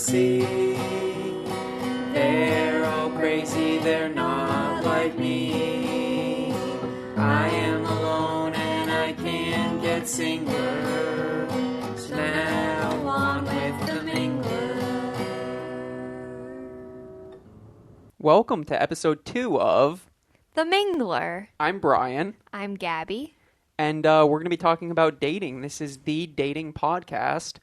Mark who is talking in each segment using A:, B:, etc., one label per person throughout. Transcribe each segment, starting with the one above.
A: see. They're all crazy, they're not like me. I am alone and I can't get singular. So now on with the Mingler.
B: Welcome to episode 2 of
C: The Mingler.
B: I'm Brian,
C: I'm Gabby.
B: and we're going to be talking about dating. This is the dating podcast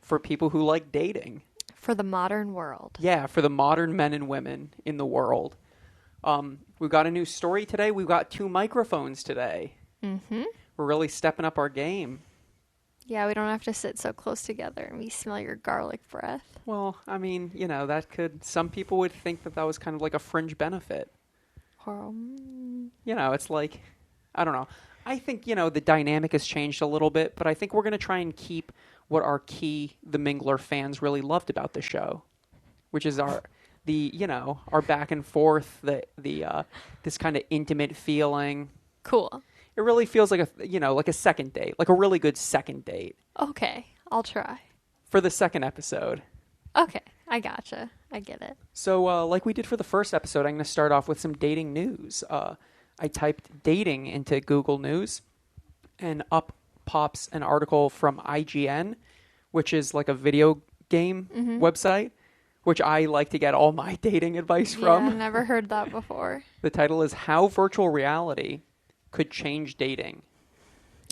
B: for people who like dating.
C: For the modern world.
B: Yeah, for the modern men and women in the world. We've got a new story today. We've got 2 microphones today.
C: Mm-hmm.
B: We're really stepping up our game.
C: Yeah, we don't have to sit so close together and we smell your garlic breath.
B: Well, I mean, that could... Some people would think that was kind of like a fringe benefit. It's like... I don't know. I think, the dynamic has changed a little bit, but I think we're going to try and keep what our The Mingler fans really loved about the show, which is our back and forth, this kind of intimate feeling.
C: Cool.
B: It really feels like like a second date, like a really good second date.
C: Okay, I'll try.
B: For the second episode.
C: Okay, I gotcha. I get it.
B: So, like we did for the first episode, I'm going to start off with some dating news. I typed dating into Google News, and up pops an article from IGN, which is like a video game website, which I like to get all my dating advice from.
C: Yeah, I've never heard that before.
B: The title is How Virtual Reality Could Change Dating.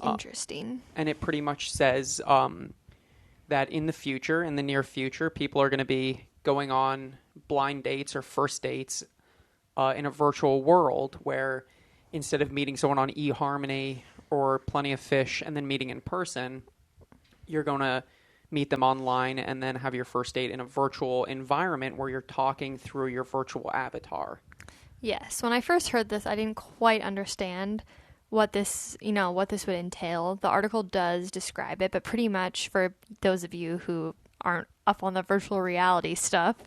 C: Interesting.
B: And it pretty much says that in the near future, people are going to be going on blind dates or first dates in a virtual world where instead of meeting someone on eHarmony or Plenty of Fish and then meeting in person, you're going to meet them online and then have your first date in a virtual environment where you're talking through your virtual avatar.
C: Yes, when I first heard this, I didn't quite understand what this would entail. The article does describe it, but pretty much for those of you who aren't up on the virtual reality stuff,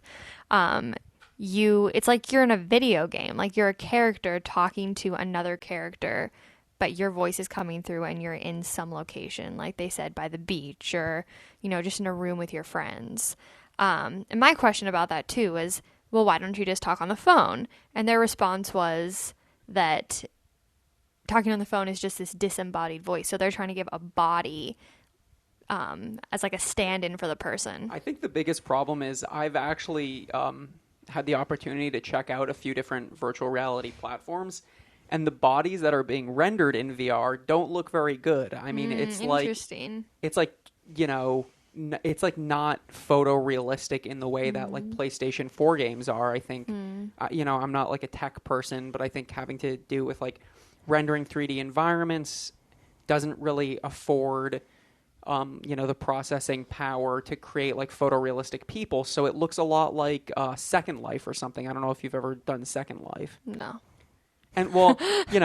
C: it's like you're in a video game, like you're a character talking to another character, but your voice is coming through and you're in some location, like they said, by the beach or, just in a room with your friends. And my question about that too is, well, why don't you just talk on the phone? And their response was that talking on the phone is just this disembodied voice. So they're trying to give a body as like a stand-in for the person.
B: I think the biggest problem is I've actually had the opportunity to check out a few different virtual reality platforms, and the bodies that are being rendered in VR don't look very good. I mean, it's
C: interesting.
B: It's like not photorealistic in the way that like PlayStation 4 games are. I think, I'm not like a tech person, but I think having to do with like rendering 3D environments doesn't really afford the processing power to create like photorealistic people. So it looks a lot like Second Life or something. I don't know if you've ever done Second Life.
C: No.
B: And well,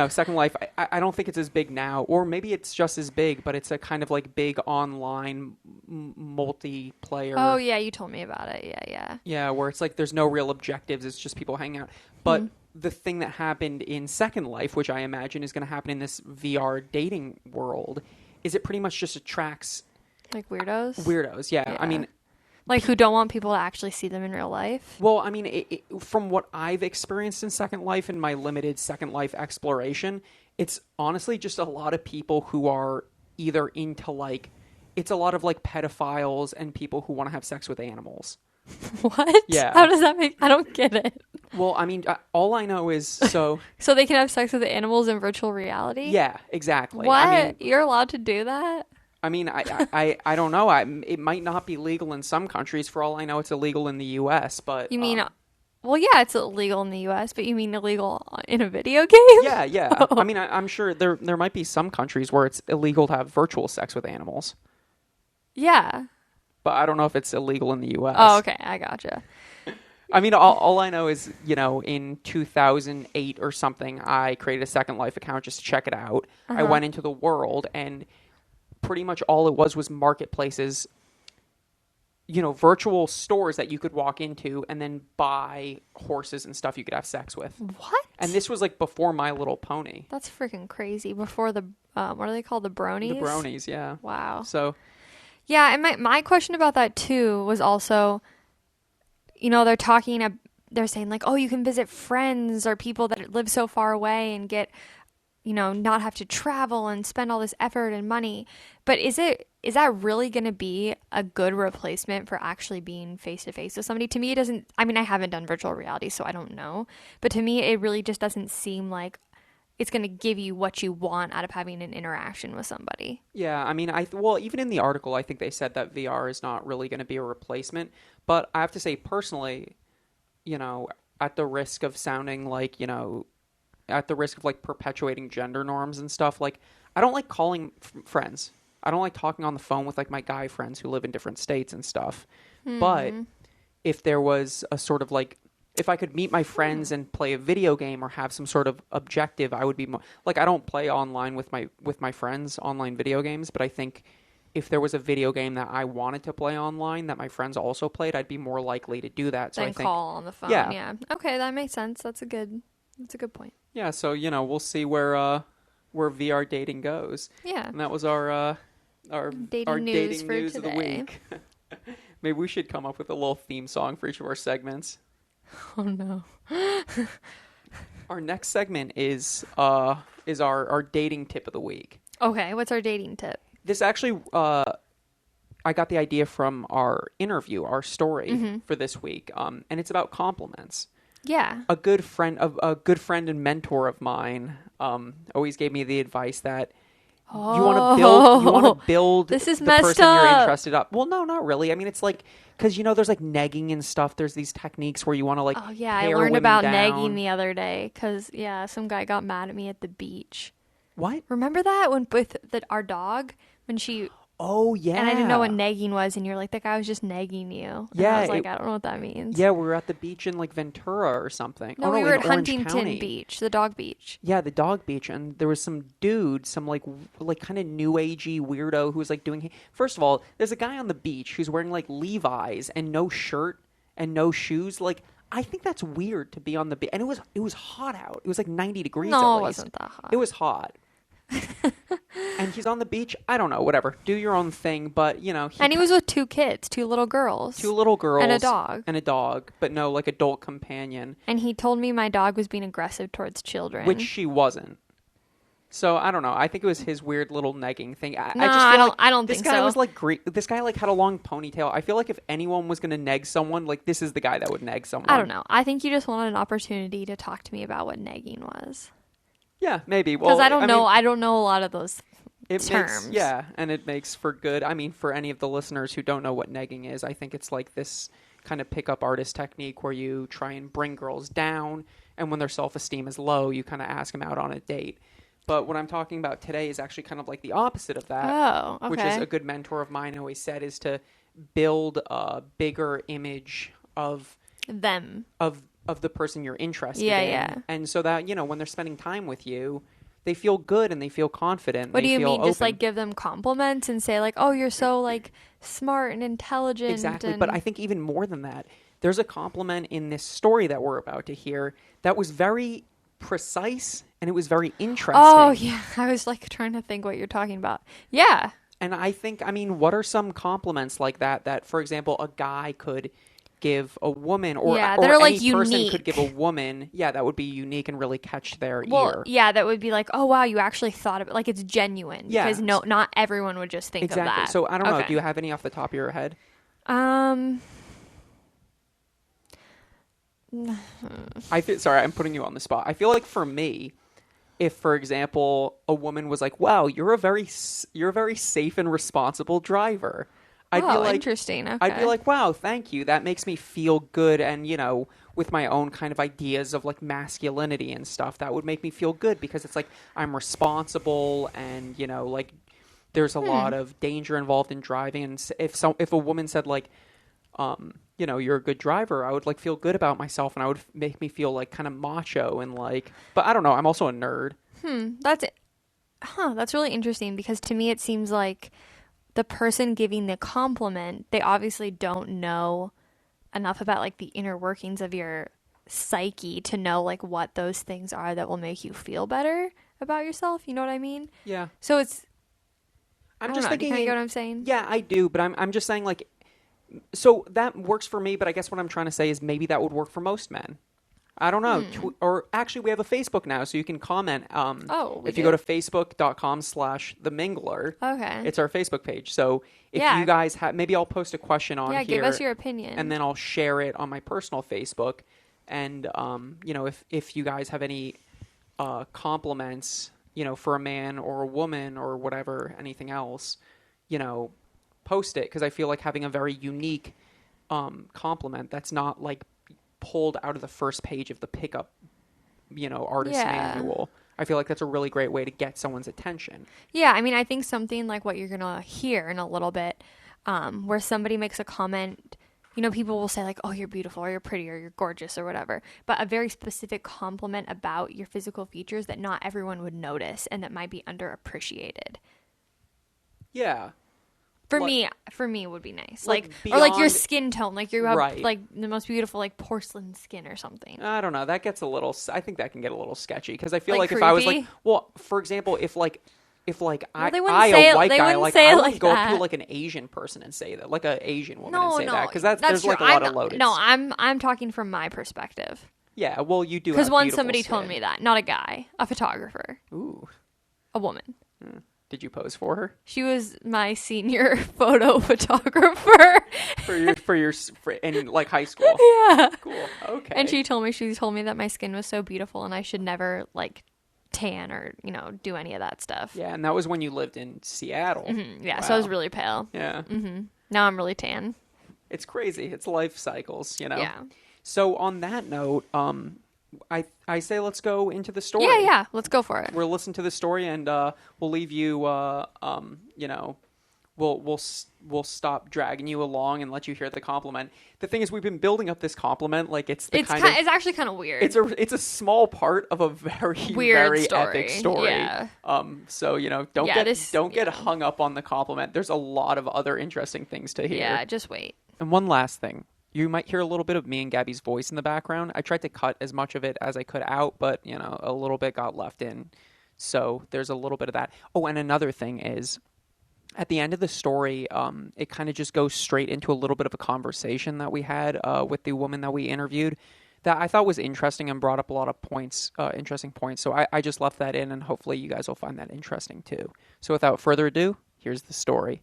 B: Second Life, I don't think it's as big now, or maybe it's just as big, but it's a kind of like big online multiplayer.
C: Oh yeah, you told me about it. Yeah.
B: Yeah, where it's like there's no real objectives. It's just people hanging out. But the thing that happened in Second Life, which I imagine is going to happen in this VR dating world, is it pretty much just attracts
C: like weirdos?
B: Weirdos, yeah. I mean,
C: like who don't want people to actually see them in real life?
B: Well, I mean, from what I've experienced in Second Life and my limited Second Life exploration, it's honestly just a lot of people who are either into like, it's a lot of like pedophiles and people who want to have sex with animals.
C: What?
B: Yeah.
C: How does that make... I don't get it.
B: Well, I mean, all I know is so...
C: So they can have sex with animals in virtual reality?
B: Yeah, exactly.
C: What?
B: I mean,
C: you're allowed to do that?
B: I mean, I don't know. It might not be legal in some countries. For all I know, it's illegal in the U.S., but...
C: You mean... well, yeah, it's illegal in the U.S., but you mean illegal in a video game?
B: Yeah.
C: Oh.
B: I mean, I'm sure there might be some countries where it's illegal to have virtual sex with animals.
C: Yeah.
B: But I don't know if it's illegal in the U.S.
C: Oh, okay. I gotcha.
B: I mean, all I know is, in 2008 or something, I created a Second Life account just to check it out. I went into the world, and pretty much all it was marketplaces, virtual stores that you could walk into and then buy horses and stuff you could have sex with.
C: What?
B: And this was like before My Little Pony.
C: That's freaking crazy. Before the, what are they called? The bronies?
B: The bronies, yeah.
C: Wow.
B: So...
C: Yeah, and my question about that, too, was also, they're they're saying like, oh, you can visit friends or people that live so far away and get, not have to travel and spend all this effort and money. But is that really going to be a good replacement for actually being face to face with somebody? To me, it doesn't. I mean, I haven't done virtual reality, so I don't know. But to me, it really just doesn't seem like it's going to give you what you want out of having an interaction with somebody.
B: Yeah, I mean, well, even in the article, I think they said that VR is not really going to be a replacement. But I have to say, personally, at the risk of sounding like, at the risk of like perpetuating gender norms and stuff, like I don't like calling friends. I don't like talking on the phone with like my guy friends who live in different states and stuff. But if there was a sort of like, if I could meet my friends and play a video game or have some sort of objective, I would be more like, I don't play online with my friends, online video games, but I think if there was a video game that I wanted to play online that my friends also played, I'd be more likely to do that. So
C: Then
B: I think,
C: call on the phone. Yeah. Okay, that makes sense. That's a good point.
B: yeah. So we'll see where VR dating goes.
C: Yeah.
B: And that was our
C: Dating news for
B: news of the
C: today.
B: week. Maybe we should come up with a little theme song for each of our segments.
C: Oh no.
B: Our next segment is our dating tip of the week.
C: Okay, what's our dating tip?
B: This actually, I got the idea from our interview, our story for this week, and it's about compliments.
C: Yeah.
B: A good friend and mentor of mine always gave me the advice that you want to build
C: This is
B: the
C: messed
B: person you're
C: up.
B: interested up. Well, no, not really. I mean, it's like, because there's like negging and stuff. There's these techniques where you want to like
C: Oh yeah, I
B: tear
C: learned
B: women
C: about
B: down.
C: negging the other day because some guy got mad at me at the beach.
B: What?
C: Remember that when with our dog when she
B: Oh yeah.
C: and I didn't know what negging was, and you're like, that guy was just negging you. And
B: Yeah,
C: I was like, I don't know what that means.
B: Yeah, we were at the beach in like Ventura or something.
C: No,
B: oh,
C: we were
B: in
C: at
B: Orange
C: Huntington
B: County.
C: Beach, the dog beach.
B: Yeah, the dog beach, and there was some dude, some like kind of new agey weirdo who was like doing. First of all, there's a guy on the beach who's wearing like Levi's and no shirt and no shoes. Like, I think that's weird to be on the beach, and it was hot out. It was like 90 degrees.
C: No,
B: at
C: it
B: least.
C: wasn't that hot.
B: It was hot. And he's on the beach. I don't know, whatever. Do your own thing, but
C: And he was with two kids, two little girls.
B: two little girls
C: And a dog.
B: and a dog, but no like adult companion.
C: And he told me my dog was being aggressive towards children.
B: Which she wasn't. So I don't know. I think it was his weird little negging thing.
C: No,
B: I just feel like
C: I don't
B: this
C: think
B: guy
C: so.
B: was like great. This guy like had a long ponytail. I feel like if anyone was gonna neg someone, like this is the guy that would neg someone.
C: I don't know. I think you just wanted an opportunity to talk to me about what negging was.
B: Yeah, maybe.
C: Because
B: Well,
C: I don't know.
B: mean,
C: I don't know a lot of those
B: it
C: terms.
B: Makes, and it makes for good. I mean, for any of the listeners who don't know what negging is, I think it's like this kind of pickup artist technique where you try and bring girls down, and when their self-esteem is low, you kind of ask them out on a date. But what I'm talking about today is actually kind of like the opposite of that.
C: Oh, okay.
B: Which is a good mentor of mine always said is to build a bigger image of
C: them.
B: of the person you're interested
C: Yeah,
B: in.
C: yeah.
B: And so that, when they're spending time with you, they feel good and they feel confident.
C: What do
B: they
C: you
B: feel
C: mean? Just
B: open.
C: like give them compliments and say like, "Oh, you're so like smart and intelligent."
B: Exactly.
C: And...
B: But I think even more than that, there's a compliment in this story that we're about to hear that was very precise and it was very interesting.
C: Oh yeah, I was like trying to think what you're talking about. Yeah.
B: And I think, what are some compliments like that, for example, a guy could give a woman or,
C: Yeah,
B: or
C: that are,
B: any
C: like,
B: person
C: unique.
B: could give a woman, that would be unique and really catch their
C: Well,
B: ear.
C: yeah, that would be like, "Oh wow, you actually thought of it." Like it's genuine.
B: Yeah.
C: Because not everyone would just think
B: Exactly.
C: of that.
B: So I don't know.
C: Okay.
B: Do you have any off the top of your head? Sorry, I'm putting you on the spot. I feel like for me, if, for example, a woman was like, "Wow, you're a very safe and responsible driver," I'd be like,
C: interesting. Okay.
B: I'd be like, "Wow, thank you. That makes me feel good." And with my own kind of ideas of like masculinity and stuff, that would make me feel good because it's like I'm responsible and like there's a lot of danger involved in driving. And if a woman said like, you're a good driver, I would like feel good about myself and I would make me feel like kind of macho and like, but I don't know. I'm also a nerd.
C: That's it. That's really interesting because to me it seems like the person giving the compliment, they obviously don't know enough about like the inner workings of your psyche to know like what those things are that will make you feel better about yourself. You know what I mean?
B: Yeah.
C: So it's
B: I'm
C: I
B: just
C: don't know. Do
B: thinking.
C: you kinda get what I'm saying?
B: Yeah, I do, but I'm just saying like So that works for me, but I guess what I'm trying to say is maybe that would work for most men. I don't know. Or actually, we have a Facebook now, so you can comment. If you go to facebook.com/The Mingler,
C: Okay.
B: it's our Facebook page. So if
C: Yeah.
B: you guys have, maybe I'll post a question on
C: Yeah,
B: here.
C: give us your opinion.
B: And then I'll share it on my personal Facebook. And, if you guys have any compliments, for a man or a woman or whatever, anything else, post it. Because I feel like having a very unique compliment that's not like pulled out of the first page of the pickup, artist manual. I feel like that's a really great way to get someone's attention.
C: Yeah, I mean, I think something like what you're going to hear in a little bit, where somebody makes a comment, people will say like, oh, you're beautiful or you're pretty or you're gorgeous or whatever, but a very specific compliment about your physical features that not everyone would notice and that might be underappreciated.
B: Yeah.
C: For me, it would be nice.
B: Like
C: Or like your
B: beyond-
C: skin tone, like you have
B: Right.
C: like the most beautiful like porcelain skin or something.
B: I don't know. That gets a little. I think that can get a little sketchy because I feel
C: Like
B: like if I was like,
C: creepy?
B: well, for example, if
C: Well,
B: I
C: they wouldn't
B: a
C: say it-
B: white
C: they
B: guy,
C: wouldn't
B: like
C: say
B: I
C: it
B: wouldn't
C: like
B: go up to
C: that.
B: like an Asian person and say that, like an Asian woman
C: No,
B: and say
C: no,
B: that because there's
C: true.
B: like a lot
C: I'm
B: of loaded.
C: No, I'm talking from my perspective.
B: Yeah, well, you do
C: Because
B: have
C: once
B: beautiful
C: somebody told
B: skin.
C: me that, not a guy, a photographer,
B: Ooh,
C: a woman.
B: did you pose for her
C: She was my senior photo photographer.
B: in like high school?
C: Yeah.
B: Cool. Okay.
C: And she told me that my skin was so beautiful and I should never like tan or, do any of that stuff.
B: Yeah, and that was when you lived in Seattle.
C: Yeah, so I was
B: Wow.
C: really pale.
B: Yeah.
C: Now I'm really tan.
B: It's crazy. It's life cycles,
C: Yeah.
B: So on that note, I say let's go into the story.
C: Yeah, let's go for it.
B: We'll listen to the story and we'll leave you. We'll stop dragging you along and let you hear the compliment. The thing is, we've been building up this compliment like it's the
C: It's
B: kind
C: it's actually kind of weird.
B: it's a small part of a very
C: Weird
B: very
C: story.
B: epic story.
C: Yeah.
B: So don't
C: Yeah,
B: get hung up on the compliment. There's a lot of other interesting things to hear.
C: Yeah, just wait.
B: And one last thing. You might hear a little bit of me and Gabby's voice in the background. I tried to cut as much of it as I could out, but, a little bit got left in. So there's a little bit of that. Oh, and another thing is, at the end of the story, it kind of just goes straight into a little bit of a conversation that we had with the woman that we interviewed that I thought was interesting and brought up a lot of points, interesting points. So I just left that in, and hopefully you guys will find that interesting too. So without further ado, here's the story.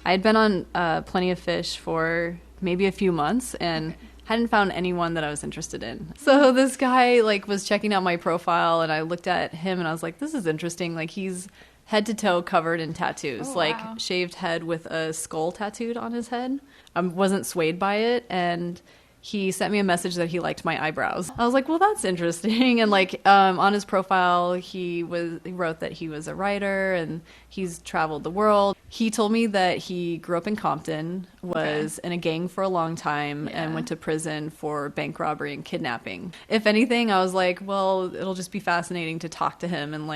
D: I had been on Plenty of Fish for maybe a few months and hadn't found anyone that I was interested in. So this guy was checking out my profile and I looked at him and I was like, this is interesting. Like he's head to toe covered in tattoos,
C: wow.
D: Shaved head with a skull tattooed on his head. I wasn't swayed by it and he sent me a message that he liked my eyebrows. I was like, well, that's interesting. And on his profile, he wrote that he was a writer and he's traveled the world. He told me that he grew up in Compton, was in a gang for a long time, and went to prison for bank robbery and kidnapping. If anything, I was like, well, it'll just be fascinating to talk to him and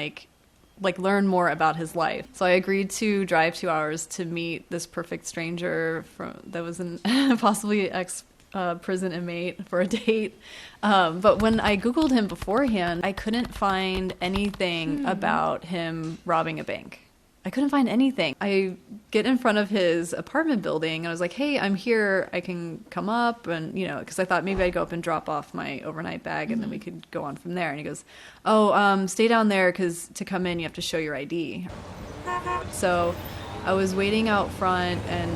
D: learn more about his life. So I agreed to drive 2 hours to meet this perfect stranger that was possibly prison inmate for a date. But when I Googled him beforehand, I couldn't find anything about him robbing a bank. I couldn't find anything. I get in front of his apartment building and I was like, hey, I'm here. I can come up. And, because I thought maybe I'd go up and drop off my overnight bag and then we could go on from there. And he goes, stay down there because to come in, you have to show your ID. So I was waiting out front and,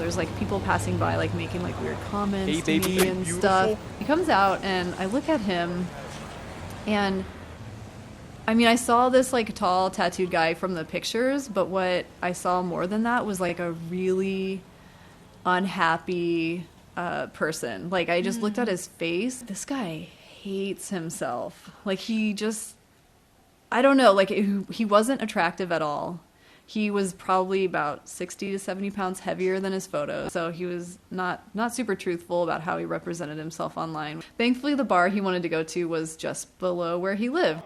D: there's people passing by, making weird comments
B: Hey,
D: to
B: baby,
D: me and
B: beautiful.
D: stuff. He comes out and I look at him and I saw this tall tattooed guy from the pictures, but what I saw more than that was a really unhappy person. I just looked at his face. This guy hates himself. I don't know, he wasn't attractive at all. He was probably about 60 to 70 pounds heavier than his photos, so he was not super truthful about how he represented himself online. Thankfully, the bar he wanted to go to was just below where he lived.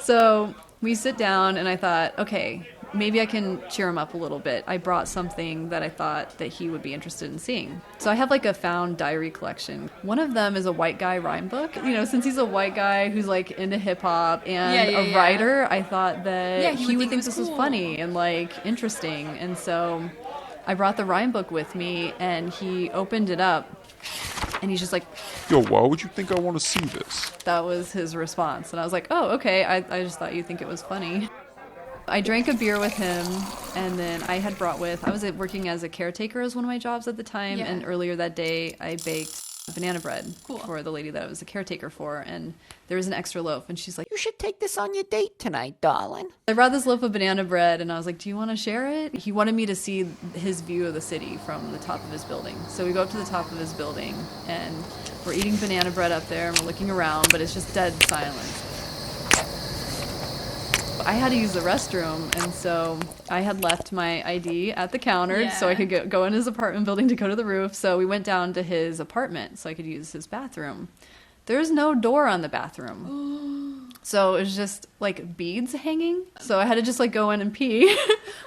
D: So we sit down, and I thought, okay, maybe I can cheer him up a little bit. I brought something that I thought that he would be interested in seeing. So I have a found diary collection. One of them is a white guy rhyme book. Since he's a white guy who's into hip hop and a writer, I thought that he would think this was funny and interesting. And so I brought the rhyme book with me, and he opened it up, and he's just like,
E: Yo, why would you think I want to see this?
D: that was his response. And I was like, oh, okay, I just thought you'd think it was funny. I drank a beer with him, and then I was working as a caretaker as one of my jobs at the time, and earlier that day I baked banana bread for the lady that I was a caretaker for, and there was an extra loaf, and she's like,
A: You should take this on your date tonight, darling.
D: I brought this loaf of banana bread, and I was like, do you want to share it? He wanted me to see his view of the city from the top of his building. So we go up to the top of his building, and we're eating banana bread up there, and we're looking around, but it's just dead silence. I had to use the restroom, and so I had left my ID at the counter so I could go in his apartment building to go to the roof. So we went down to his apartment so I could use his bathroom. There's no door on the bathroom. So it was just like beads hanging. So I had to just like go in and pee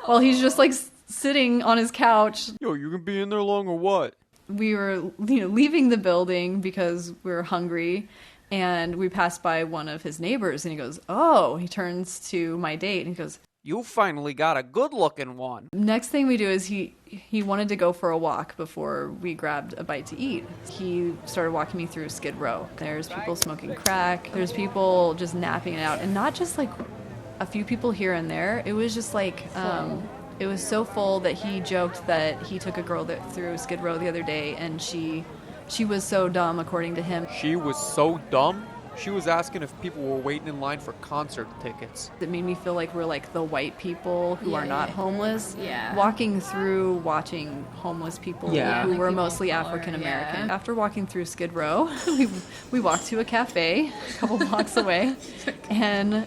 D: while he's just like sitting on his couch.
B: Yo, you gonna be in there long or what?
D: We were leaving the building because we were hungry. And we passed by one of his neighbors, and he goes, oh, he turns to my date, and he goes,
B: You finally got a good-looking one.
D: next thing we do is he wanted to go for a walk before we grabbed a bite to eat. He started walking me through Skid Row. There's people smoking crack. There's people just napping it out. And not just like a few people here and there. It was just like, it was so full that he joked that he took a girl through Skid Row the other day, and she was so dumb, according to him.
B: She was so dumb, she was asking if people were waiting in line for concert tickets.
D: It made me feel like we're like the white people who are not homeless.
C: Yeah.
D: Walking through, watching homeless people who were mostly African American.
C: Yeah.
D: After walking through Skid Row, we walked to a cafe a couple blocks away and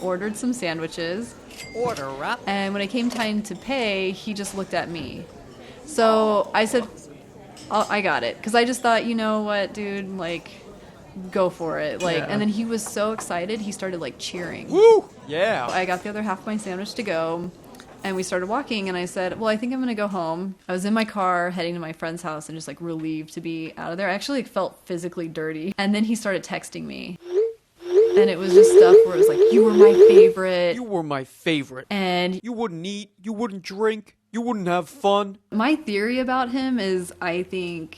D: ordered some sandwiches.
A: Order up.
D: And when it came time to pay, he just looked at me. So I said, I got it. Because I just thought, you know what, dude, like, go for it. Like, and then he was so excited, he started, like, cheering.
B: Woo! Yeah.
D: I got the other half of my sandwich to go, and we started walking, and I said, well, I think I'm going to go home. I was in my car heading to my friend's house and just, like, relieved to be out of there. I actually like, felt physically dirty. And then he started texting me. And it was just stuff where it was like, you were my favorite.
B: You were my favorite.
D: And
B: You wouldn't eat, you wouldn't drink, you wouldn't have fun.
D: my theory about him is I think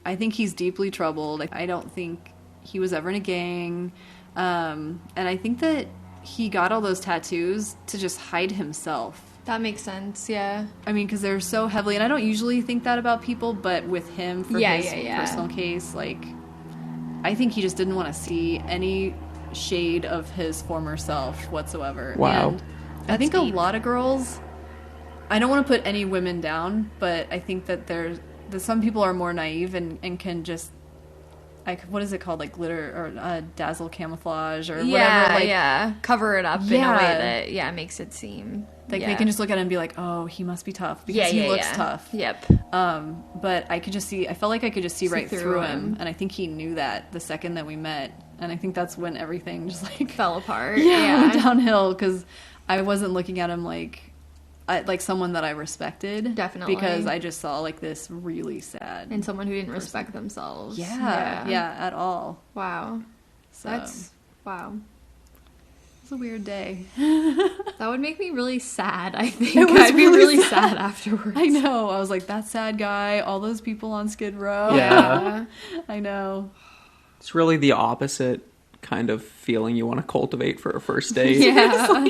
D: he's deeply troubled. I don't think he was ever in a gang. And I think that he got all those tattoos to just hide himself.
C: That makes sense, yeah.
D: I mean, because they're so heavily, and I don't usually think that about people, but with him, for his personal case, like, I think he just didn't want to see any shade of his former self whatsoever.
B: Wow.
D: And I think a lot of girls, I don't want to put any women down, but I think that that some people are more naive and can just, like, what is it called, like glitter or dazzle camouflage or whatever, like,
C: cover it up in a way that makes it seem
D: like they can just look at it and be like, oh, he must be tough because he looks tough.
C: Yep.
D: But I felt like I could just see right through him,
C: him.
D: and I think he knew that the second that we met, and I think that's when everything just like
C: Fell apart.
D: went downhill, because I wasn't looking at him like someone that I respected.
C: Definitely.
D: Because I just saw like this really sad
C: And someone who didn't respect themselves.
D: yeah, at all.
C: Wow.
D: So
C: That's wow.
D: it's a weird day.
C: That would make me really sad, I think.
D: It was
C: I'd be
D: really
C: really sad afterwards.
D: I know. I was like, that sad guy, all those people on Skid Row.
F: Yeah.
D: I know.
F: It's really the opposite kind of feeling you want to cultivate for a first date.
C: Yeah.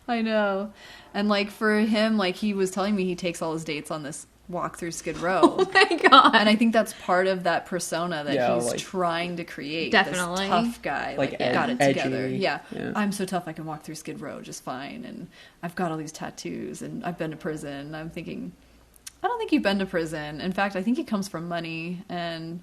D: I know. And like for him, like he was telling me he takes all his dates on this walk through Skid Row.
C: Oh my god.
D: And I think that's part of that persona that
F: Yeah,
D: he's
F: like-
D: trying to create.
C: Definitely.
D: This tough guy.
F: Like
D: got it
F: edgy.
D: together. Yeah.
F: Yeah.
D: I'm so tough I can walk through Skid Row just fine. And I've got all these tattoos and I've been to prison. I'm thinking, I don't think you've been to prison. In fact, I think he comes from money, and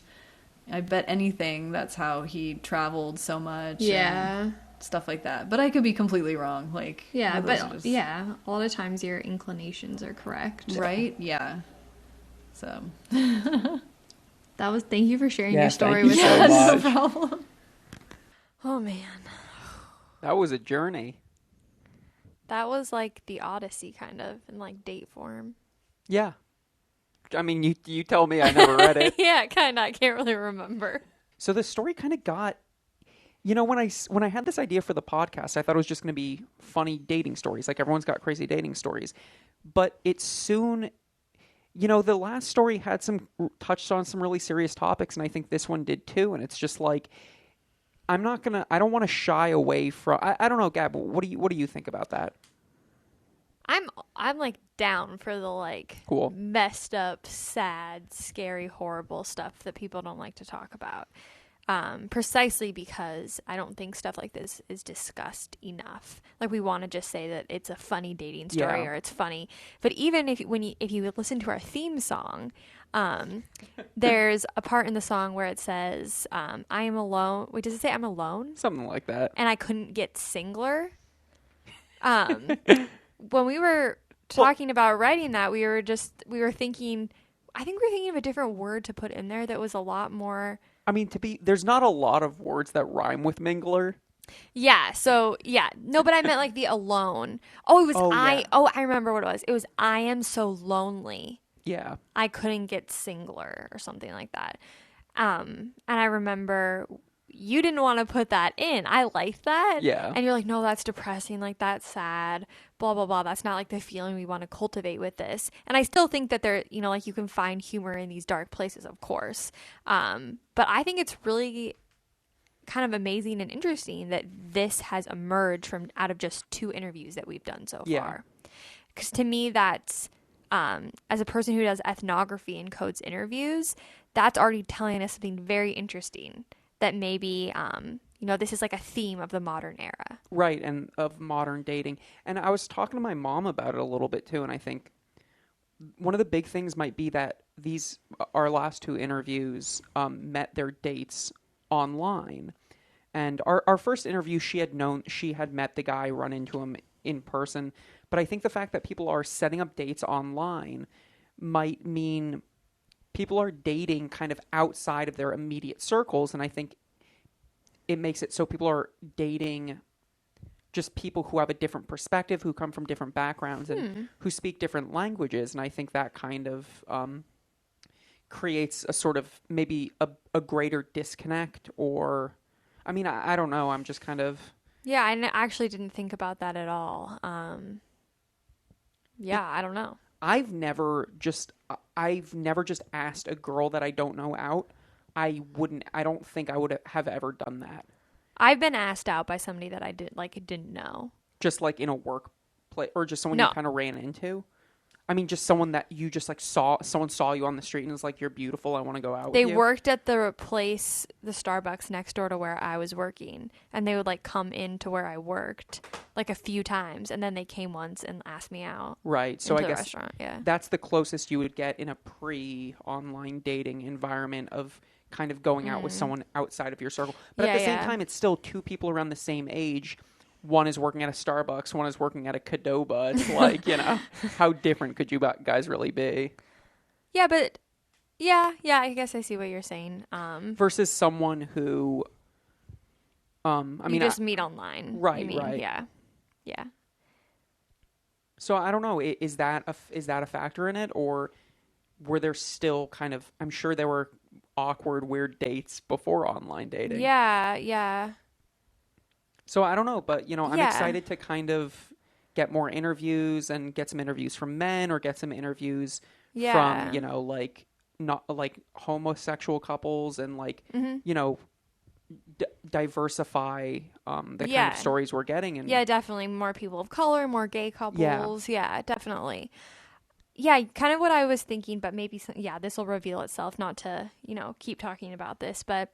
D: I bet anything that's how he traveled so much.
C: Yeah.
D: And stuff like that. But I could be completely wrong. Like,
C: Yeah,
D: those
C: but
D: are just-
C: yeah, a lot of times your inclinations are correct.
D: Right? Yeah. So,
C: Thank you for sharing
F: Yeah,
C: your story
F: thank you
C: with
F: so
C: us.
F: much.
D: no problem.
C: Oh man.
B: That was a journey.
C: That was like the Odyssey kind of in like date form.
B: Yeah. I mean, you tell me, I never read it.
C: Yeah, kind of. I can't really remember.
B: So the story kind of got, when I had this idea for the podcast, I thought it was just going to be funny dating stories. Like everyone's got crazy dating stories, but it soon the last story had touched on some really serious topics, and I think this one did too. And it's just like, I don't want to shy away from. I don't know, Gab. What do you think about that?
C: I'm like down for the like
B: Cool.
C: messed up, sad, scary, horrible stuff that people don't like to talk about. Precisely because I don't think stuff like this is discussed enough. Like, we want to just say that it's a funny dating story or it's funny. But even if you listen to our theme song, there's a part in the song where it says, I am alone. Wait, does it say I'm alone?
B: Something like that.
C: And I couldn't get singler. When we were talking about writing that, we were thinking, I think we were thinking of a different word to put in there that was a lot more.
B: I mean, there's not a lot of words that rhyme with mingler.
C: Yeah. So yeah, no, but I meant like the alone. Oh, it was
B: yeah.
C: Oh, I remember what it was. It was I am so lonely.
B: Yeah.
C: I couldn't get singler or something like that. And I remember you didn't want to put that in. I liked that.
B: Yeah.
C: And you're like, no, that's depressing. Like, that's sad. Blah, blah, blah. That's not like the feeling we want to cultivate with this. And I still think that there, like you can find humor in these dark places, of course. But I think it's really kind of amazing and interesting that this has emerged from out of just 2 interviews that we've done so far. Because to me, that's, as a person who does ethnography and codes interviews, that's already telling us something very interesting. That maybe, this is like a theme of the modern era.
B: Right, and of modern dating. And I was talking to my mom about it a little bit too, and I think one of the big things might be that our last 2 interviews met their dates online. And our first interview, she had met the guy, run into him in person. But I think the fact that people are setting up dates online might mean people are dating kind of outside of their immediate circles, and I think it makes it so people are dating just people who have a different perspective, who come from different backgrounds, and who speak different languages, and I think that kind of creates a sort of maybe a greater disconnect, or, I mean, I don't know, I'm just kind of...
C: Yeah, I actually didn't think about that at all. I don't know. I've
B: never just asked a girl that I don't know out. I don't think I would have ever done that.
C: I've been asked out by somebody that I didn't know.
B: Just like in a workplace, or just someone you kind of ran into? I mean, just someone that you just like someone saw you on the street and was like, you're beautiful, I want to go out with you.
C: They worked at the Starbucks next door to where I was working, and they would like come into where I worked like a few times, and then they came once and asked me out.
B: Right. So I guess
C: restaurant. Yeah.
B: That's the closest you would get in a pre-online dating environment of kind of going out with someone outside of your circle. But at the same time, it's still 2 people around the same age. One is working at a Starbucks, one is working at a Qdoba. It's like, how different could you guys really be?
C: Yeah, but I guess I see what you're saying.
B: Versus someone who,
C: you just meet online.
B: Right,
C: you mean?
B: right.
C: Yeah.
B: So I don't know, is that a factor in it, or were there still kind of, I'm sure there were awkward, weird dates before online dating.
C: Yeah.
B: So I don't know, but I'm excited to kind of get more interviews and get some interviews from men, or get some interviews from like not like homosexual couples, and like diversify the kind of stories we're getting. And
C: definitely more people of color, more gay couples. Yeah, definitely. Yeah, kind of what I was thinking, but maybe this will reveal itself. Not to keep talking about this, but.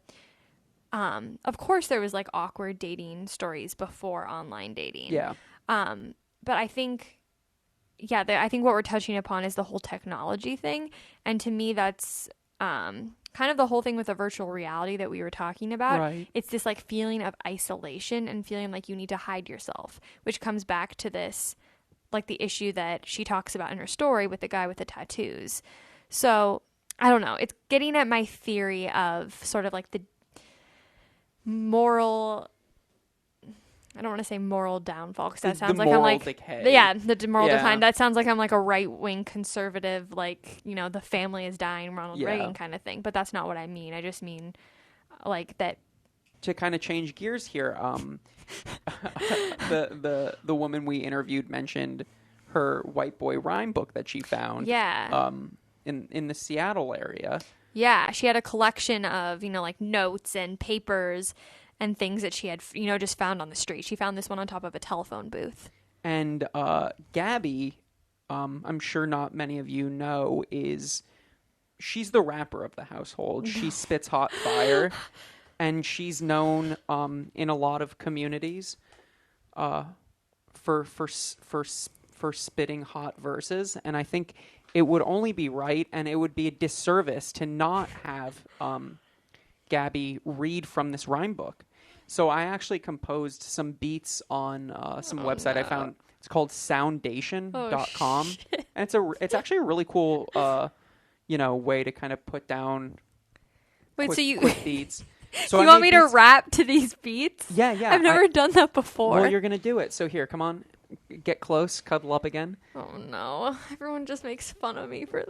C: Of course there was like awkward dating stories before online dating.
B: Yeah.
C: But I think, I think what we're touching upon is the whole technology thing. And to me, that's, kind of the whole thing with the virtual reality that we were talking about.
B: Right.
C: It's this like feeling of isolation and feeling like you need to hide yourself, which comes back to this, like the issue that she talks about in her story with the guy with the tattoos. So I don't know. It's getting at my theory of sort of like the moral, I don't want to say moral downfall, because that sounds like I'm like
B: decay.
C: The moral decline. That sounds like I'm like a right wing conservative, like the family is dying, Ronald Reagan kind of thing. But that's not what I mean. I just mean like that.
B: To kind of change gears here, the woman we interviewed mentioned her white boy rhyme book that she found.
C: Yeah.
B: in the Seattle area.
C: Yeah, she had a collection of, like notes and papers and things that she had, just found on the street. She found this one on top of a telephone booth.
B: And Gabby, I'm sure not many of you know, she's the rapper of the household. She spits hot fire, and she's known in a lot of communities for spitting hot verses. And I think it would only be right, and it would be a disservice to not have Gabby read from this rhyme book. So I actually composed some beats on some website I found. It's called soundation.com. And it's actually a really cool way to kind of put down quick beats. So
C: you want me to rap to these beats?
B: Yeah.
C: I've never done that before.
B: Well, you're going to do it. So here, come on. Get close, cuddle up again.
C: Oh no. Everyone just makes fun of me for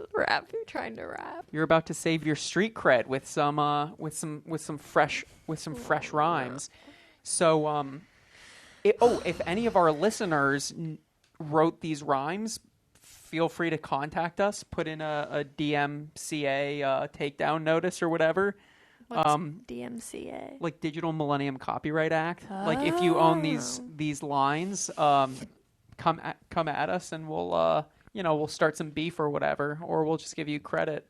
C: trying to rap.
B: You're about to save your street cred with some fresh rhymes. So if any of our listeners wrote these rhymes, feel free to contact us, put in a DMCA takedown notice or whatever.
C: What's DMCA?
B: Like Digital Millennium Copyright Act. Like if you own these lines, come at us and we'll start some beef or whatever, or we'll just give you credit.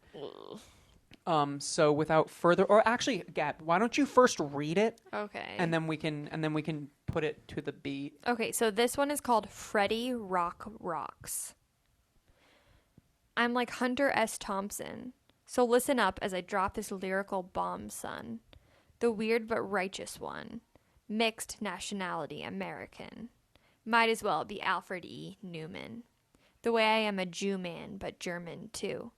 B: So without further, or actually, Gab, why don't you first read it?
C: Okay.
B: And then we can put it to the beat.
C: Okay, so this one is called Freddie Rock Rocks. I'm like Hunter S. Thompson. So listen up as I drop this lyrical bomb, son. The weird but righteous one. Mixed nationality American. Might as well be Alfred E. Newman. The way I am a Jew man, but German too.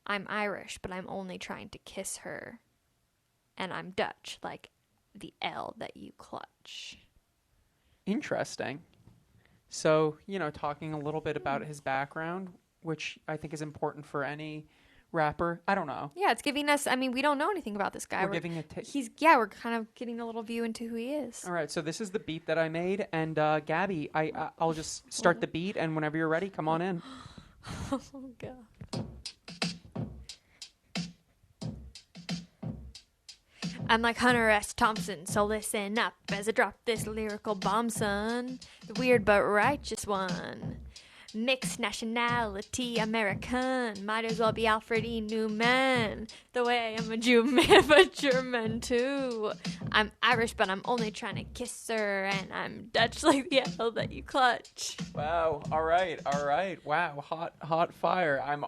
C: I'm Irish, but I'm only trying to kiss her. And I'm Dutch, like the L that you clutch.
B: Interesting. So, talking a little bit about his background, which I think is important for any rapper. I don't know.
C: Yeah, it's giving us, we don't know anything about this guy.
B: We're giving a
C: we're kind of getting a little view into who he is.
B: All right, so this is the beat that I made, and Gabby, I'll just start the beat, and whenever you're ready, come on in.
C: Oh, God. I'm like Hunter S. Thompson, so listen up as I drop this lyrical bomb, son. The weird but righteous one. Mixed nationality American. Might as well be Alfred E. Newman. The way I am a Jew man, but German too. I'm Irish, but I'm only trying to kiss her. And I'm Dutch like the L that you clutch.
B: Wow. All right. Wow. Hot fire. I'm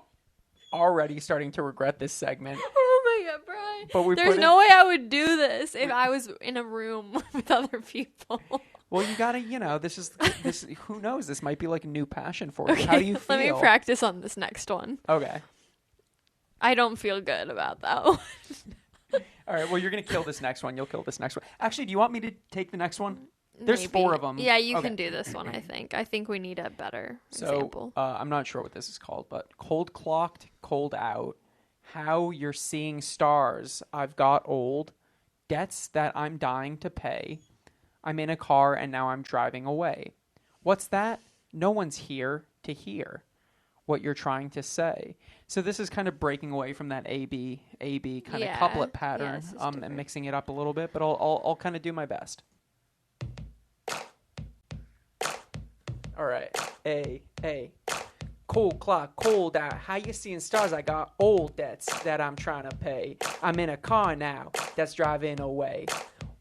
B: already starting to regret this segment.
C: Oh my God, Brian.
B: But
C: there's no way I would do this if I was in a room with other people.
B: Well, you gotta, this. Who knows? This might be like a new passion for you. Okay, how do you feel?
C: Let me practice on this next one.
B: Okay.
C: I don't feel good about that one.
B: All right. Well, you're gonna kill this next one. You'll kill this next one. Actually, do you want me to take the next one? There's
C: Maybe.
B: 4 of them.
C: Yeah, you can do this one. I think we need a better example.
B: So I'm not sure what this is called, but cold clocked, cold out. How you're seeing stars. I've got old debts that I'm dying to pay. I'm in a car and now I'm driving away. What's that? No one's here to hear what you're trying to say. So this is kind of breaking away from that A-B kind of couplet pattern, and mixing it up a little bit, but I'll kind of do my best. All right. A. Cold clock, cold out. How you seeing stars? I got old debts that I'm trying to pay. I'm in a car now that's driving away.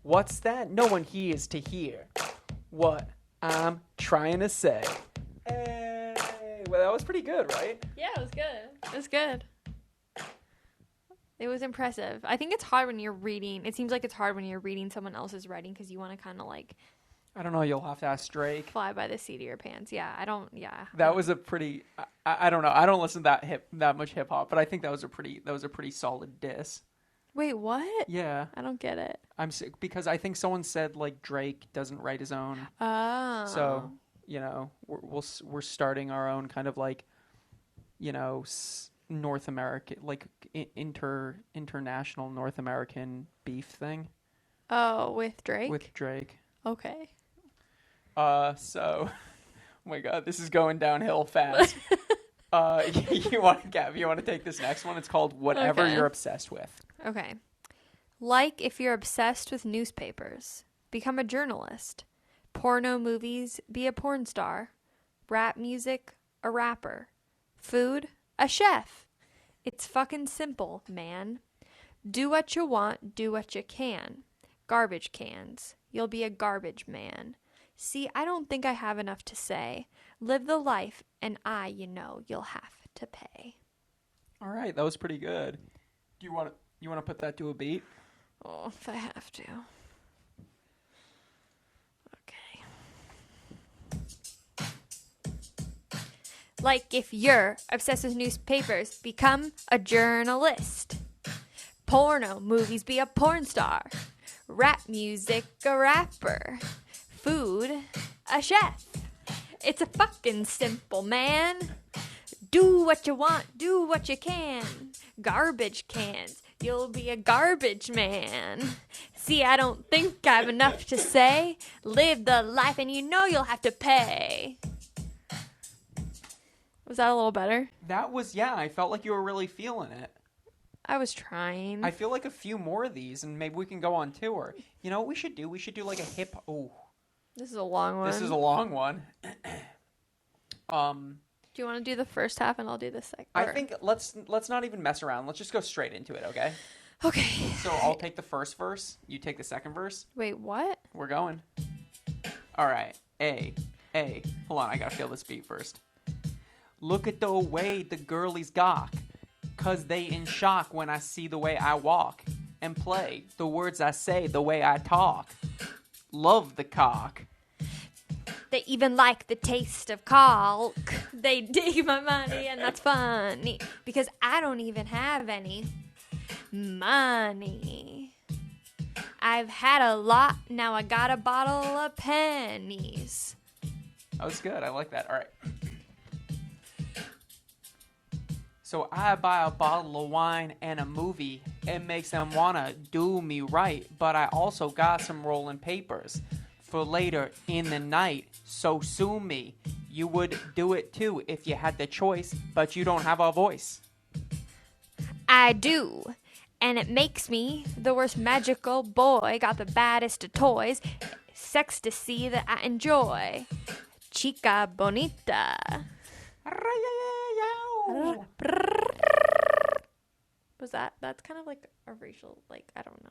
B: What's that? No one here is to hear what I'm trying to say. Hey. Well, that was pretty good, right?
C: Yeah, it was good. It was good. It was impressive. I think it's hard when you're reading. It seems like it's hard when you're reading someone else's writing because you want to kind of like
B: I don't know. You'll have to ask Drake.
C: Fly by the seat of your pants. Yeah, I don't. Yeah.
B: That was a pretty. I don't know. I don't listen to that much hip hop, but I think that was a pretty solid diss.
C: Wait, what?
B: Yeah.
C: I don't get it.
B: I'm sick because I think someone said like Drake doesn't write his own.
C: Oh.
B: So we're starting our own kind of like, North American like international North American beef thing.
C: Oh, with Drake.
B: With Drake.
C: Okay.
B: So, oh my God, this is going downhill fast. You want to take this next one? It's called Whatever
C: Okay.
B: You're Obsessed With.
C: Okay. Like if you're obsessed with newspapers, become a journalist. Porno movies, be a porn star. Rap music, a rapper. Food, a chef. It's fucking simple, man. Do what you want, do what you can. Garbage cans, you'll be a garbage man. See, I don't think I have enough to say. Live the life, and you'll have to pay.
B: All right, that was pretty good. Do you want to put that to a beat?
C: Oh, if I have to. Okay. Like if you're obsessed with newspapers, become a journalist. Porno movies, be a porn star. Rap music, a rapper. Food, a chef. It's a fucking simple, man. Do what you want, do what you can. Garbage cans, you'll be a garbage man. See, I don't think I have enough to say. Live the life and you'll have to pay. Was that a little better?
B: That was, yeah, I felt like you were really feeling it.
C: I was trying.
B: I feel like a few more of these, and maybe we can go on tour. You know what we should do? We should do like a hip... Oh,
C: This is a long one.
B: this is a long one.
C: Do you want to do the first half and I'll do the second?
B: I think let's not even mess around. Let's just go straight into it, okay?
C: Okay.
B: So I'll take the first verse. You take the second verse.
C: Wait, what?
B: We're going. All right. A. Hold on, I gotta feel this beat first. Look at the way the girlies gawk, 'cause they in shock when I see the way I walk and play, the words I say, the way I talk. Love the cock.
C: They even like the taste of caulk. They dig my money, and that's funny because I don't even have any money. I've had a lot, now I got a bottle of pennies.
B: That was good. I like that. All right. So I buy a bottle of wine and a movie. It makes them wanna do me right, but I also got some rolling papers for later in the night. So sue me. You would do it too if you had the choice, but you don't have a voice.
C: I do, and it makes me the worst magical boy. Got the baddest of toys, sex to see that I enjoy. Chica bonita. Was that's kind of like a racial, like, I don't know.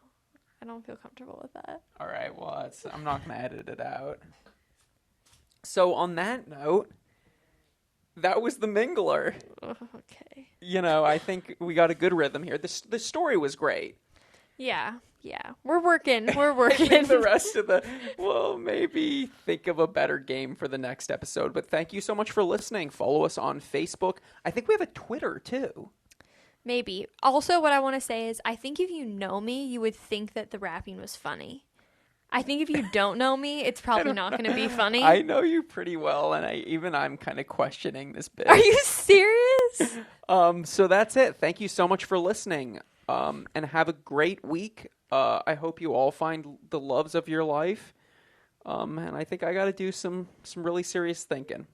C: I don't feel comfortable with that.
B: All right, well, I'm not going to edit it out. So on that note, that was the Mingler.
C: Okay.
B: You know, I think we got a good rhythm here. The story was great.
C: Yeah. We're working.
B: I think the rest of maybe think of a better game for the next episode. But thank you so much for listening. Follow us on Facebook. I think we have a Twitter, too.
C: Maybe. Also, what I want to say is I think if you know me, you would think that the rapping was funny. I think if you don't know me, it's probably not going to be funny.
B: I know you pretty well, and I'm kind of questioning this bit.
C: Are you serious?
B: So that's it. Thank you so much for listening, and have a great week. I hope you all find the loves of your life, and I think I got to do some really serious thinking.